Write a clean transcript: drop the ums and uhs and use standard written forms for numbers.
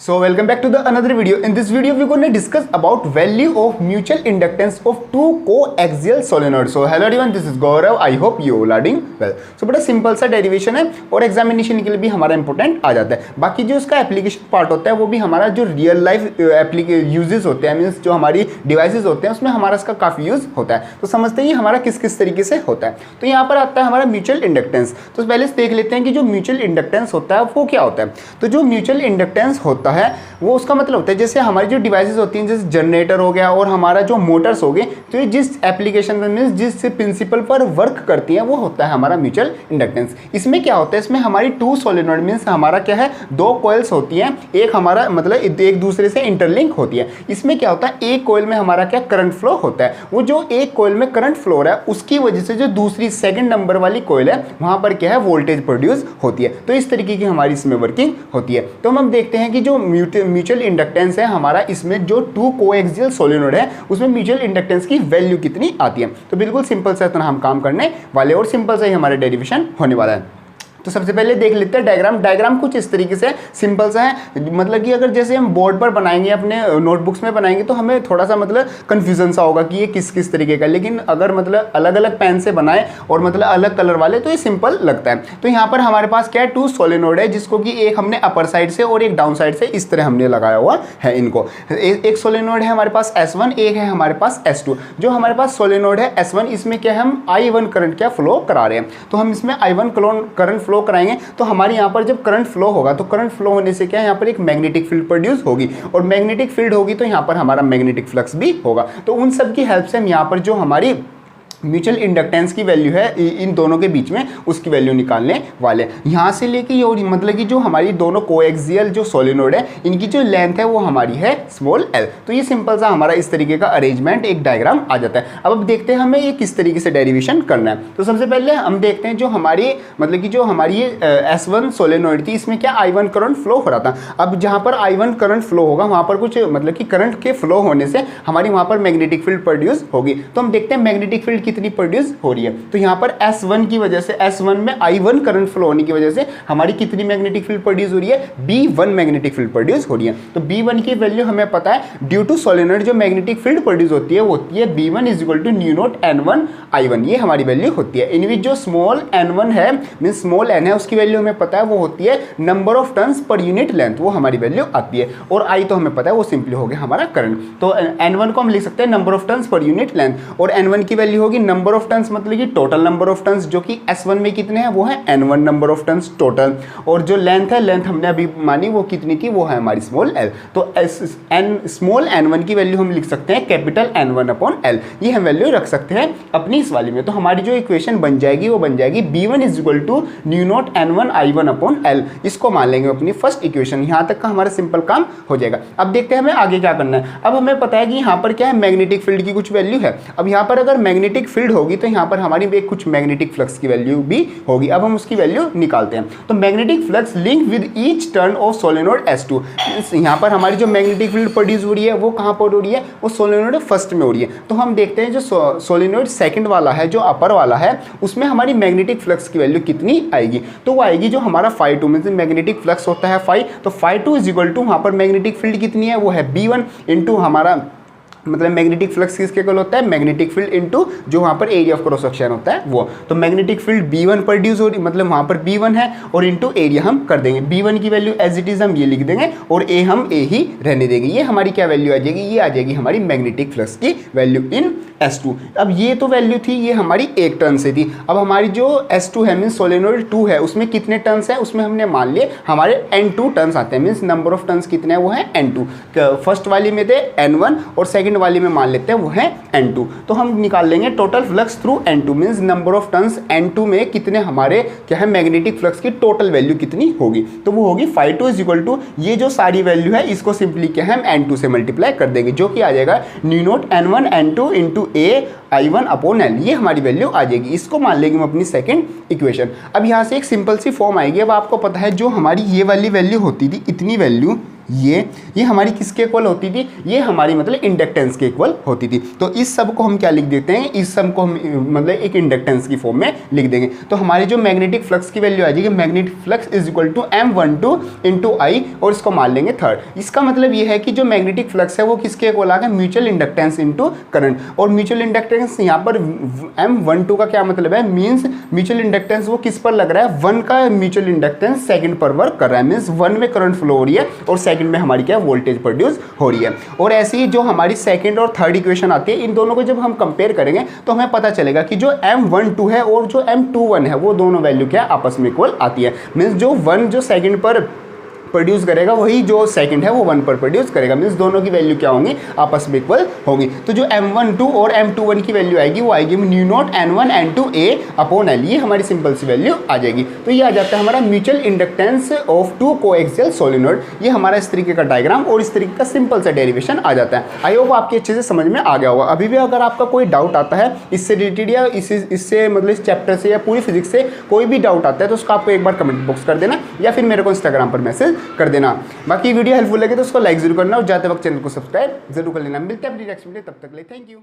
So welcome back to the another video. In this video we're going to discuss about value of mutual inductance of two co-axial solenoids. So hello everyone, this is Gaurav. I hope you all are doing well. So बड़ा simple सा derivation है और examination के लिए भी हमारा important आ जाता है. बाकी जो उसका एप्लीकेशन पार्ट होता है वो भी हमारा जो रियल लाइफ यूजेस होते हैं, मीन्स जो हमारी डिवाइसेस होते हैं उसमें हमारा इसका काफ़ी यूज़ होता है. तो समझते हैं हमारा किस किस तरीके से होता है. तो यहाँ पर आता है हमारा म्यूचुअल इंडक्टेंस. तो पहले से देख लेते हैं कि जो म्यूचुअल इंडक्टेंस होता है वो क्या होता है. तो जो म्यूचुअल इंडक्टेंस होता है वो उसका मतलब होता है जैसे हमारी जो डिवाइसेस होती हैं, जैसे जनरेटर हो गया और हमारा जो मोटर्स हो गए, तो ये जिस एप्लीकेशन में मीन्स जिस प्रिंसिपल पर वर्क करती है वो होता है हमारा म्यूचुअल इंडक्टेंस. इसमें क्या होता है, इसमें हमारी टू सोलेनॉइड मीन्स हमारा क्या है, दो कॉइल्स होती हैं, एक हमारा मतलब एक दूसरे से इंटरलिंक होती है. इसमें क्या होता है, एक कॉइल में हमारा क्या करंट फ्लो होता है. वो जो एक कॉइल में करंट फ्लो हो रहा है उसकी वजह से जो दूसरी सेकंड नंबर वाली कॉइल है वहां पर क्या है, वोल्टेज प्रोड्यूस होती है. तो इस तरीके की हमारी इसमें वर्किंग होती है. तो हम देखते हैं कि जो म्यूचुअल इंडक्टेंस है हमारा, इसमें जो टू कोएक्सियल सोलेनॉइड है उसमें म्यूचुअल इंडक्टेंस की वैल्यू कितनी आती है. तो बिल्कुल सिंपल सा इतना हम काम करने वाले और सिंपल सा ही हमारा डेरिवेशन होने वाला है. तो सबसे पहले देख लेते हैं डायग्राम कुछ इस तरीके से सिंपल सा है. मतलब कि अगर जैसे हम बोर्ड पर बनाएंगे, अपने नोटबुक्स में बनाएंगे तो हमें थोड़ा सा मतलब कन्फ्यूजन सा होगा कि ये किस किस तरीके का. लेकिन अगर मतलब अलग अलग पेन से बनाए और मतलब अलग कलर वाले तो ये सिंपल लगता है. तो यहाँ पर हमारे पास क्या है, टू सोलेनॉइड है जिसको कि एक हमने अपर साइड से और एक डाउन साइड से इस तरह हमने लगाया हुआ है इनको. एक सोलेनॉइड है हमारे पास S1, एक है हमारे पास S2. जो हमारे पास सोलेनॉइड है S1, इसमें क्या है, हम I1 करंट क्या फ्लो करा रहे हैं. तो हम इसमें I1 करंट फ्लो कराएंगे तो हमारे यहाँ पर जब करंट फ्लो होगा तो करंट फ्लो होने से क्या है, यहाँ पर एक मैग्नेटिक फील्ड प्रोड्यूस होगी और मैग्नेटिक फील्ड होगी तो यहाँ पर हमारा मैग्नेटिक फ्लक्स भी होगा. तो उन सब की हेल्प से हम यहाँ पर जो हमारी म्यूचुअल इंडक्टेंस की वैल्यू है इन दोनों के बीच में उसकी वैल्यू निकालने वाले. यहाँ से लेके ये और मतलब कि जो हमारी दोनों कोएक्सियल जो सोलेनॉइड है इनकी जो लेंथ है वो हमारी है स्मॉल l. तो ये सिंपल सा हमारा इस तरीके का अरेंजमेंट एक डायग्राम आ जाता है. अब देखते हैं हमें ये किस तरीके से डेरिवेशन करना है. तो सबसे पहले हम देखते हैं जो हमारी मतलब कि जो हमारी S1 सोलेनॉइड थी इसमें क्या I1 करंट फ्लो हो रहा था. अब जहाँ पर I1 करंट फ्लो होगा वहाँ पर कुछ मतलब कि करंट के फ्लो होने से हमारी वहाँ पर मैग्नेटिक फील्ड प्रोड्यूस होगी. तो हम देखते हैं मैग्नेटिक फील्ड कितनी प्रोड्यूस हो रही है. तो यहाँ पर S1 की वजह से, S1 में I1 करंट फ्लो होने की वजह से हमारी कितनी मैग्नेटिक फील्ड प्रोड्यूस हो रही है, B1 मैग्नेटिक फील्ड प्रोड्यूस हो रही है. तो B1 की वैल्यू हमें पता है, ड्यू टू सोलेनॉइड जो मैग्नेटिक फील्ड प्रोड्यूस होती है वो होती है B1 = new not N1 I1. ये हमारी वैल्यू होती है. इनविच जो स्मॉल n1 है मीन स्मॉल n है उसकी वैल्यू हमें पता है वो होती है number of turns per unit length, वो हमारी वैल्यू आती है. और I तो हमें पता है वो सिंपली हो गया हमारा करंट. तो N1 को हम लिख सकते हैं number of turns per unit length और N1 की वैल्यू होगी नंबर ऑफ टर्न्स मतलब कि टोटल नंबर ऑफ टर्न्स, जो कि S1 में कितने हैं वो है N1 number of turns total. और जो लेंथ है, लेंथ हमने अभी मानी वो कितनी थी, वो है हमारी स्मॉल l. तो स्मॉल n1 की वैल्यू हम लिख सकते हैं कैपिटल N1/L. ये हम वैल्यू रख सकते हैं अपनी इस वाली में. तो हमारी जो इक्वेशन बन जाएगी वो बन जाएगी B1 = new not N1 I1/L. इसको मान लेंगे अपनी फर्स्ट इक्वेशन. यहाँ तक का हमारा सिंपल काम हो जाएगा. अब देखते हैं हमें आगे क्या करना है. अब हमें पता है कि यहाँ पर क्या है, मैग्नेटिक फील्ड की कुछ वैल्यू है. अब यहाँ पर अगर मैग्नेटिक फील्ड होगी तो यहाँ पर हमारी एक कुछ मैग्नेटिक फ्लक्स की वैल्यू भी होगी. अब हम उसकी वैल्यू निकालते हैं. तो magnetic flux link with each turn off solenoid S2. यहाँ पर हमारी जो मैग्नेटिक फील्ड प्रोड्यूस हो रही है वो कहाँ पर हो रही है, वो सोलेनॉइड फर्स्ट में हो रही है. तो हम देखते हैं जो सोलेनॉइड सेकंड वाला है, जो अपर वाला है, उसमें हमारी मैग्नेटिक फ्लक्स की वैल्यू कितनी आएगी. तो वो आएगी जो हमारा φ2 मीन्स मैग्नेटिक फ्लक्स होता है φ. तो φ2 = वहाँ पर मैग्नेटिक फील्ड कितनी है, वो है B1 इंटू हमारा मतलब मैग्नेटिक फ्लक्स किसके इक्वल होता है, मैग्नेटिक फील्ड इनटू जो वहाँ पर एरिया ऑफ क्रॉस सेक्शन होता है वो. तो मैग्नेटिक फील्ड B1 प्रोड्यूस हो रही, मतलब वहाँ पर B1 है और इनटू एरिया हम कर देंगे. B1 की वैल्यू एज इट इज हम ये लिख देंगे और A हम A ही रहने देंगे. ये हमारी क्या वैल्यू आ जाएगी, ये आ जाएगी हमारी मैग्नेटिक फ्लक्स की वैल्यू इन S2. अब ये तो वैल्यू थी, ये हमारी एक टर्न से थी. अब हमारी जो S2 है मीन्स सोलेनॉइड 2 है उसमें कितने टर्न्स है, उसमें हमने मान लिए हमारे N2 टर्न्स आते हैं. मीन्स नंबर ऑफ टर्न्स कितने हैं, वो है N2. फर्स्ट वाली में थे N1 और सेकेंड वाली में मान लेते हैं वो है N2. तो हम निकाल लेंगे total flux through N2 means number of turns N2 में कितने हमारे क्या है मैग्नेटिक फ्लक्स की टोटल वैल्यू कितनी होगी. तो वो होगी φ2 = ये जो सारी वैल्यू है इसको सिंपली क्या है हम N2 से मल्टीप्लाई कर देंगे, जो कि आ जाएगा new not N1 N2 × A I1/L. ये हमारी वैल्यू आ जाएगी. इसको मान लेंगे हम अपनी सेकंड इक्वेशन. अब यहाँ से एक सिंपल सी फॉर्म आएगी. अब आपको पता है जो हमारी ये वाली वैल्यू होती थी, इतनी वैल्यू ये हमारी किसके इक्वल होती थी, ये हमारी मतलब इंडक्टेंस के इक्वल होती थी। तो इस सब को हम क्या लिख देते हैं, इस सब को हम मतलब एक इंडक्टेंस की फॉर्म में लिख देंगे। तो हमारी जो मैग्नेटिक फ्लक्स की वैल्यू आ जाएगी, magnetic flux is equal to M12 into I, और इसको मान लेंगे थर्ड। इसका मतलब ये है कि जो मैग्नेटिक फ्लक्स है वो किसके इक्वल आ गया, म्यूचुअल इंडक्टेंस इंटू करंट। और म्यूचुअल इंडक्टेंस यहाँ पर M12 का क्या मतलब है, मीन्स म्यूचुअल इंडक्टेंस वो किस पर लग रहा है, 1 का म्यूचुअल इंडक्टेंस सेकंड पर वर्क कर रहा है, मीन्स 1 में करंट फ्लो हो रही है और सेकंड में हमारी क्या वोल्टेज प्रोड्यूस हो रही है। और ऐसे ही जो हमारी सेकंड और थर्ड इक्वेशन आती है, इन दोनों को जब हम कंपेयर करेंगे तो हमें पता चलेगा कि जो M12 है और जो M21 है वो दोनों वैल्यू क्या आपस में इक्वल आती है। मीन्स जो 1 जो सेकंड पर प्रोड्यूस करेगा वही जो सेकंड है वो 1 पर प्रोड्यूस करेगा, मीन्स दोनों की वैल्यू क्या होंगी, आपस में इक्वल होगी। तो जो M12 और M21 की वैल्यू आएगी वो आएगी new not N1 N2 A upon L, ये हमारी सिंपल सी वैल्यू आ जाएगी। तो ये आ जाता है हमारा mutual inductance of two coaxial solenoid. ये हमारा इस तरीके का डायग्राम और इस तरीके का सिंपल सा डेरिवेशन आ जाता है। आई होप आपके अच्छे से समझ में आ गया होगा। अभी भी अगर आपका कोई डाउट आता है इससे रिलेटेड या इससे मतलब इस चैप्टर से या पूरी फिजिक्स से कोई भी डाउट आता है तो उसका आपको एक बार कमेंट बॉक्स कर देना या फिर मेरे को इंस्टाग्राम पर मैसेज कर देना। बाकी वीडियो हेल्पफुल लगे तो उसको लाइक जरूर करना और जाते वक्त चैनल को सब्सक्राइब जरूर कर लेना। मिलते हैं अपनी नेक्स्ट वीडियो, तब तक के लिए थैंक यू।